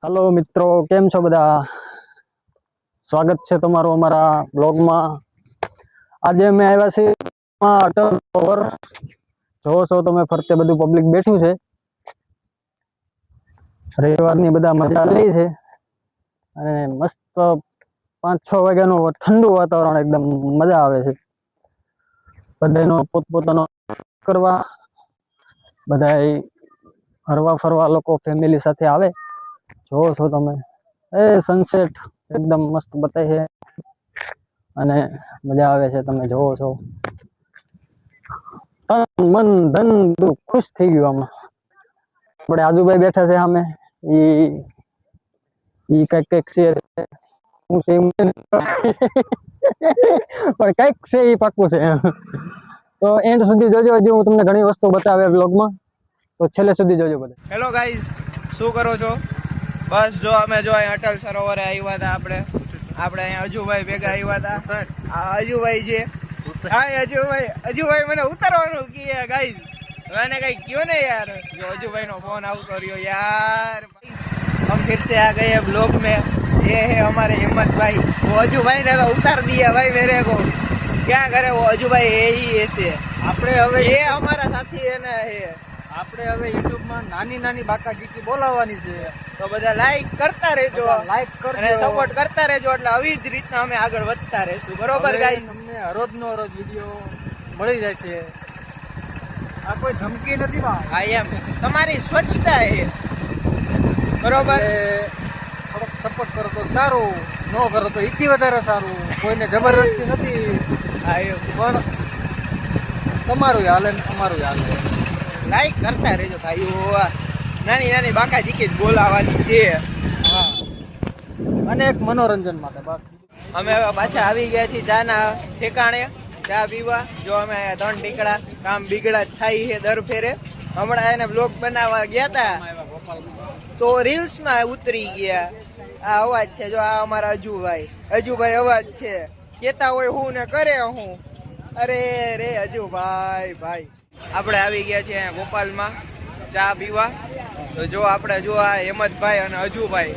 Hello मित्रों केम छो बधा। स्वागत है तमारो अमरा ब्लॉग में। आज मैं आव्या छे अटल टॉवर। जो छो तमे फरते बधु पब्लिक बैठू छे। रविवारनी बधा मजा ले छे अने मस्त 5-6 वाग्यानो ठंडू वातावरण एकदम मजा आवे छे। बधानो पोतपोतानो करवा बधाय हरवा फरवा लोको फैमिली साथे आवे। जो छो तमे ए सनसेट एकदम मस्त बताय है अने मजा आवे छे। तमे जोવો છો तन मन धन खुश થઈ ગયું। આમાં આપણે આજુભાઈ બેઠા છે સામે ઈ કઈક છે હું છે પણ કઈક છે ઈ પાક્કું છે। તો એન્ડ સુધી જોજો, હજી હું તમને ઘણી વસ્તુ બતાવે વ્લોગમાં, તો છેલ્લે સુધી જોજો બધા। હેલો ગાઈઝ, શું કરો છો? બસ જો અમે જો અહીં અટલ સરોવરે આવ્યા હતા। આપણે અહીંયા અજુભાઈ ભેગા આવ્યા હતા। આ અજુભાઈ છે। હા અજુભાઈ મને ઉતારવાનું કહે ગાઈઝ। मैंने कहीं क्यों नहीं यार, जो अजूभाई नो फोन आउट हो रही यार। हम फिर से आ गए ब्लॉग में। ये है हमारे हिम्मत भाई। वो अजूभाई ने तो उतार दिया भाई मेरे को। क्या करे वो अजूभाई है ही ऐसे। આપણે હવે ये हमारा साथी है ना है। આપણે હવે YouTube માં નાની નાની બાકાજીકી બોલાવવાની છે, તો બધા લાઈક કરતા રહેજો, લાઈક કરજો અને સપોર્ટ કરતા રહેજો, એટલે આવી જ રીતના અમે આગળ વધતા રહેશું। બરોબર ગાઈસ, તમને રોજનો રોજ વિડિયો મળી જશે। આ કોઈ ધમકી નથી બા, આ એમ તમારી સ્વચ્છતા છે। બરોબર, થોડોક સપોર્ટ કરો તો સારું, ન કરો તો એથી વધારે સારું। કોઈને જબરદસ્તી નથી, આ એમ પણ તમારું હાલે ને અમારું હાલે। લાઈક કરતા રહેજો ભાઈઓ। નાની નાની બાકા જીકી જ બોલાવાની છે। હા, અને એક મનોરંજન માટે બસ। અમે હવે પાછા આવી ગયા છીએ ચાના ઠેકાણે, ચા પીવા। જો અમે 3 ટીકડા કામ બીગડા જ થાય છે દર ફેરે। હમણાં એને બ્લોગ બનાવવા ગયા હતા તો રીલ્સમાં ઉતરી ગયા। આ અવાજ છે, જો આ અમારા અજુભાઈ અવાજ છે। કેતા હોય હું ને કરે હું। અરે રે અજુભાઈ ભાઈ, આપણે આવી ગયા છીએ ગોપાલમાં ચા પીવા। તો જો આપણે જો આ હેમંતભાઈ અને અજુભાઈ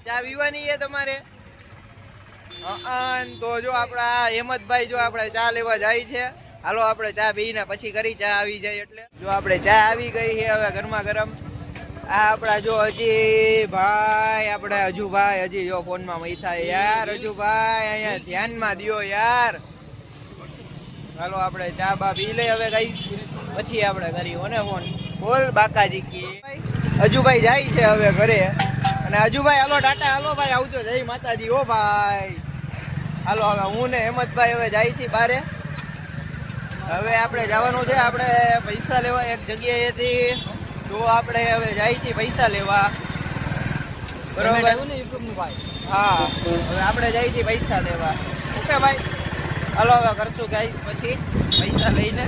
ચા પીવાની છે તમારે? તો જો આપણા હેમંતભાઈ જો આપણે ચા લેવા જાય છે। હાલો આપણે ચા પીને પછી કરી, ચા આવી જાય એટલે। જો આપણે ચા આવી ગઈ છે હવે ગરમા ગરમ। આ આપણા જો અજુભાઈ હજી જો ફોનમાં મૈથા યાર। અજુભાઈ અહીંયા ધ્યાનમાં દ્યો યાર। હાલો આપણે ચા બા પી લઈ હવે ગાઈસ, પછી આપણે કરીએ ને ફોન। બોલ બાકાજી કી અજુભાઈ જાય છે હવે ઘરે। અને અજુભાઈ હાલો ટાટા, હાલો ભાઈ આવજો, જય માતાજી ઓ ભાઈ। હાલો હવે હું ને હેમંતભાઈ હવે જાય છે બારે। હવે આપણે જવાનું છે, આપણે પૈસા લેવા એક જગ્યાએથી। તો આપણે હવે જાય છે પૈસા લેવા, બરોબર? હા, હવે આપણે જાય છે પૈસા લેવા। ઓકે ભાઈ, હાલો હવે કરશું ગાઈસ પછી પૈસા લઈને।